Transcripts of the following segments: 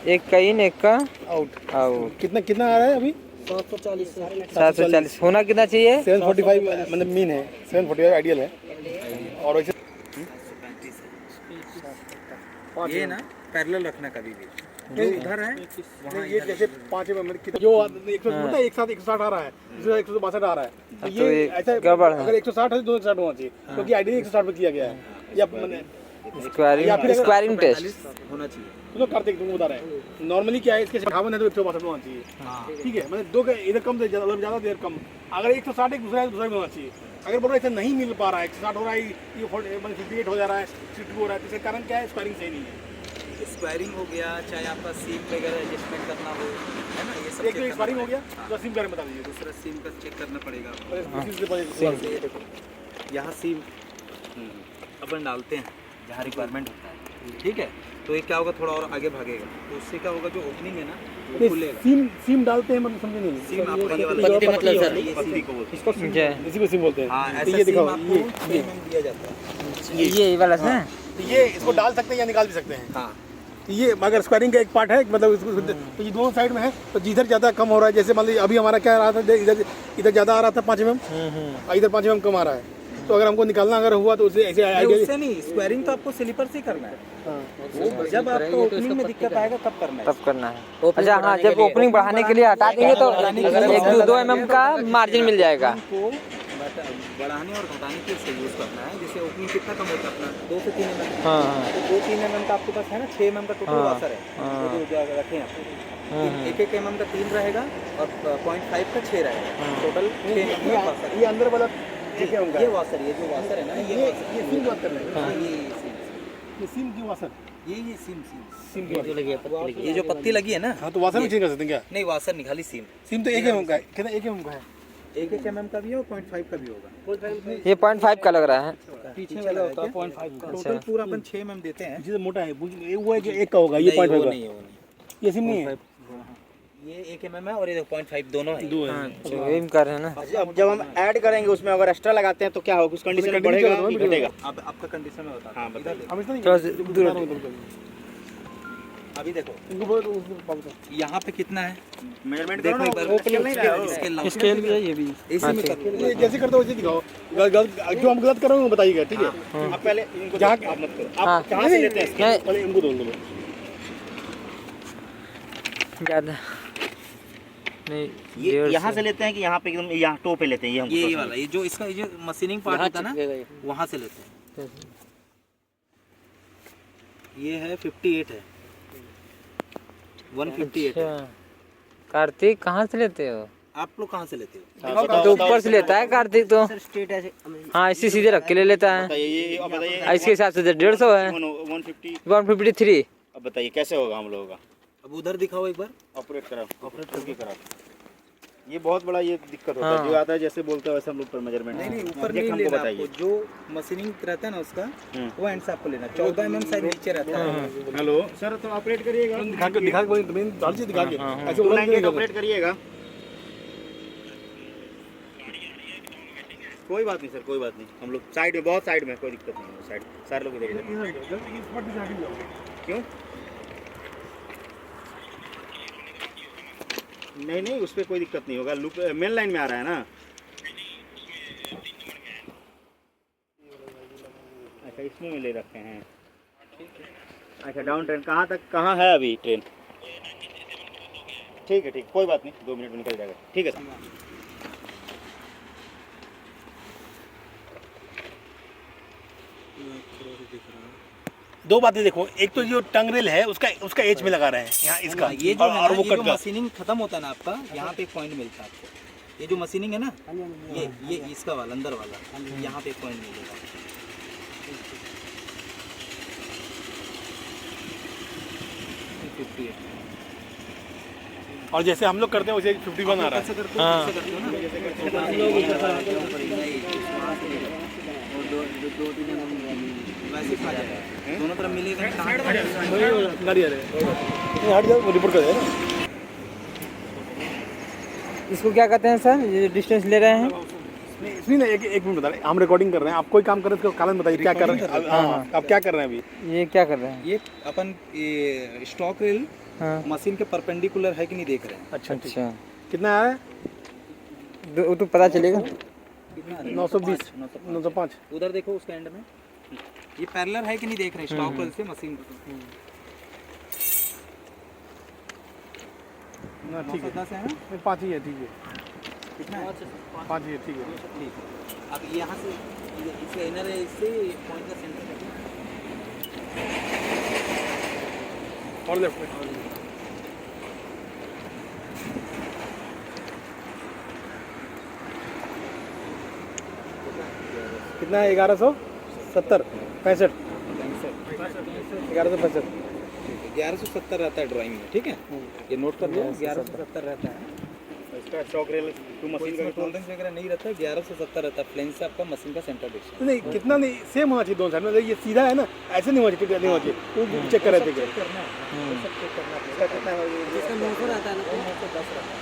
एक का इन, एक का आउट। आउट। कितना कितना आ रहा है अभी? 740 होना कितना चाहिए? 745 मतलब मीन है, 745 आइडियल है। और वैसे ये ना पैरेलल रखना कभी भी, जो उधर है नहीं, ये जैसे 5 जो 100 एक साथ 160 आ रहा है, दूसरा 162 आ रहा है, तो ये ऐसा गड़बड़ है। अगर 160 है तो 260 होना चाहिए, क्योंकि आइडियल 160 पे किया गया है। या मैंने स्क्वायरिंग टेस्ट होना चाहिए। तो करते तुम बता रहे हैं नॉर्मली क्या है, इसके 58 है तो 162 होना चाहिए। ठीक है, मतलब दो का इधर कम से ज़्यादा देर कम। अगर 160 एक दूसरा में होना चाहिए। अगर बोलो ऐसा नहीं मिल पा रहा है, 160 हो रहा है, ये 58 हो जा रहा है, 62 हो रहा है, तो इसके कारण क्या है, स्क्वायरिंग सही नहीं है। स्क्वायरिंग हो गया, चाहे आपका सीम वगैरह एडजस्टमेंट करना हो, है ना, ये सब एक तो स्क्वायरिंग हो गया, तो सीम बारे में बता दीजिए। दूसरा सीम का चेक करना पड़ेगा आपको। दूसरा ये देखो, यहाँ सीम अपन डालते हैं जहाँ रिक्वायरमेंट होता है, ठीक है, तो ये क्या होगा, थोड़ा और आगे भागेगा, तो उससे क्या होगा, जो ओपनिंग है ना वो खुलेगा। सीम डालते हैं, मतलब समझे नहीं। सीम आपका ये वाला पत्ती मतलब सर पत्ती को बोलते हैं। इसको इसी को सीम बोलते हैं। हाँ, तो ऐसा ये सीम दिखाओ, आपको 6 mm दिया जाता है। ये वाला है। तो ये इसको डाल सकते हैं या निकाल भी सकते हैं। हाँ, तो ये अगर स्क्वायरिंग का एक पार्ट है, मतलब तो ये दोनों साइड में है, तो जिधर ज़्यादा कम हो रहा है, जैसे मान लीजिए अभी हमारा क्या आ रहा था, इधर ज़्यादा आ रहा था 5 mm, इधर 5 mm कम आ रहा है, तो अगर हमको निकालना अगर हुआ तो उसे ऐसे उससे नहीं, स्क्वायरिंग तो आपको स्लीपर से ही करना है। वो जब आपको ओपनिंग में दिक्कत आएगा तब करना है। तब करना है। अच्छा हाँ, जब ओपनिंग बढ़ाने के लिए हटा देंगे तो 1-2 mm का मार्जिन मिल जाएगा। को बढ़ाने और घटाने के लिए यूज़ करना है। जैसे ओपनिंग कितना कम होता है अपना, 2 से 3 mm। हाँ, तो 2-3 mm का आपके पास है ना, 6 mm का टोटल वाशर है, वो जो रखें आप, 1-1 mm का 3 रहेगा और 0.5 का 6 रहेगा, टोटल 6 mm का वाशर। ये अंदर वाला ये वाशर, ये जो वाशर है ना, ये सीम बात कर रहे हैं, ये सीम की वाशर, ये सीम सीम की ये जो पत्ती लगी है ना, हाँ, तो वाशर भी चेंज कर सकते हैं क्या? नहीं वाशर निकाली सीम सीम तो 1 mm का है, कितना 1 mm का है? 1-1 mm का भी है और 0.5 का भी होगा। ये 0.5 का लग रहा है। पीछे वाला होता है 0.5 का। टोटल पूरा अपन 6 mm देते हैं। जिसे मोटा है वो है कि 1 का होगा, ये 0.5 का, नहीं, वो नहीं, ये सीम नहीं है। ये 1 mm है और ये 0.5 दोनों है। दो है। वही कर रहे हैं ना। अब जब हम ऐड करेंगे उसमें अगर एक्स्ट्रा लगाते हैं तो क्या होगा, उस कंडीशन में बढ़ेगा कि घटेगा? अब आपका कंडीशन में होता है। हाँ, बताइए। हम इसमें थोड़ा सा दूर अभी देखो इनको बोलो यहाँ पे कितना है, मेजरमेंट देखो एक बार ओपनिंग नहीं रहा है। स्केल भी है, ये भी इसी में करके ये जैसे करते हो वैसे दिखाओ, जो हम गलत कर रहे हैं वो बताइएगा, ठीक है? आप पहले इनको जहाँ आप मत करो, हाँ। आप कहाँ से लेते हैं? नहीं पहले इनको दो दो। ज़्यादा नहीं, ये यहाँ से लेते हैं कि यहाँ पे एकदम यहाँ टो पे लेते हैं? ये हमको ये पसंद वाला, ये जो इसका ये जो मशीनिंग पार्ट होता है ना, वहाँ से लेते हैं। ये है 58 है, 158 है। अच्छा कार्तिक कहाँ से लेते हो? आप लोग कहाँ से लेते हो? तो ऊपर से लेता है कार्तिक तो। स्ट्रेट ऐसे हाँ, इसी सीधे रख के ले लेता है। बताइए, ये अब बताइए। इसके हिसाब से 150 है, 150। 153। अब बताइए कैसे होगा हम लोगों का? अब उधर दिखाओ एक बार, ऑपरेट करा, ऑपरेट करके करा। ये बहुत बड़ा ये दिक्कत होता है, जो आता है जैसे बोलते हैं वैसे हम लोग पर मेजरमेंट नहीं ऊपर नहीं हमको लेना बताइए। आपको, जो मशीनिंग रहता है ना उसका वो एंड से आपको लेना। 14 mm साइज नीचे रहता है। हेलो सर, तो ऑपरेट करिएगा, दिखा के दाल से दिखा के ऐसे ऑपरेट करिएगा। कोई बात नहीं सर, कोई बात नहीं, हम लोग साइड में, बहुत साइड में, कोई दिक्कत नहीं है। साइड सारे लोग इधर इधर। क्यों? नहीं नहीं, उस पर कोई दिक्कत नहीं होगा, लूप मेन लाइन में आ रहा है ना। अच्छा, इसमें ले रखे हैं। अच्छा, डाउन ट्रेन कहाँ तक, कहाँ है अभी ट्रेन? ठीक है, ठीक, कोई बात नहीं, 2 मिनट में निकल जाएगा। ठीक है सर। दो बातें देखो, एक तो जो टंग रेल है उसका एज में लगा रहे हैं यहाँ इसका, ये जो है और ना, वो ये कट जो का मशीनिंग खत्म होता है ना आपका, यहाँ पे एक पॉइंट मिलता है आपको। ये जो मशीनिंग है ना, ये इसका वाला अंदर वाला, यहाँ पे एक पॉइंट मिलेगा। और जैसे हम लोग करते हैं वैसे 51 आ रहा है। हाँ। वैसे खा जाएगा, दोनों तरफ मिलेगा। गाड़ी आ रही है, हट जाओ, रिपोर्ट कर इसको क्या कहते हैं सर, ये डिस्टेंस ले रहे हैं? नहीं इसमें ना एक मिनट बता रहे, हम रिकॉर्डिंग कर रहे हैं, आप कोई काम कर रहे हैं उसका कारण बताइए, क्या कर रहे हैं? हाँ, आप क्या कर रहे हैं अभी? ये क्या कर रहे हैं? ये अपन ये स्टॉक रेल हाँ मशीन के परपेंडिकुलर है कि नहीं देख रहे हैं। अच्छा ठीक। अच्छा, कितना आया है? वो तो पता चलेगा। कितना 920 905। उधर देखो उसके एंड में ये पैरेलल है कि नहीं देख रहे हैं स्टॉक रेल से मशीन। ना ठीक है, 910 है ना? 5 ही है, ठीक है, कितना है? 5 ही है, ठीक है। ठीक है। अब यहाँ से इससे इनर है, इससे पॉइंट का सेंटर है। और लेफ्ट में कितना है? 1170 65 1165। 1170 रहता है ड्राइंग में, ठीक है, ये नोट कर लो। 1170 रहता है इसका स्टॉक रेल टू मशीन का टोलरेंस वगैरह नहीं रहता है। 1170 रहता है प्लेन से आपका मशीन का सेंटर डिस्टेंस। नहीं कितना नहीं, सेम होना चाहिए दोनों साइड में, ये सीधा है ना, ऐसे नहीं होना चाहिए, नहीं होना चाहिए, वो चेक कर रहे थे क्या? करना है, सब चेक करना है। इसका कितना है? इसका 900 रहता है ना, 910 रहता है।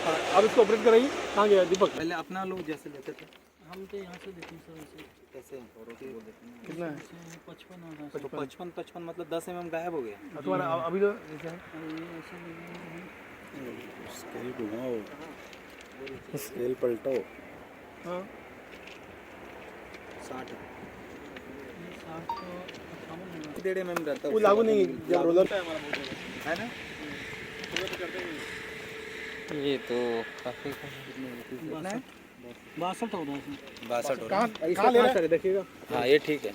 हाँ, अब इसको ऑपरेट कराइए। कहाँ गया दीपक? पहले अपना लोग जैसे लेते थे हम तो यहाँ से देते हैं सर ऐसे कैसे कितना है? 55 और 80 तो 55 मतलब 10 mm गायब हो गया। और तुम्हारा अभी तो जैसे है ऐसे स्केल घुमाओ, स्केल पलटो। हाँ 60 60 तो 58 होगा। 1.5 mm रहता है वो लागू नहीं, जब रोलर है हमारा बहुत है ना। ये तो काफी 62 होगा इसमें। 62 हो रहा कहाँ है। कहाँ ले रहा है देखिएगा। हाँ ये ठीक है,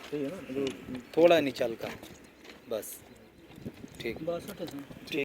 थोड़ा नीचल का बस ठीक। 62 है सर।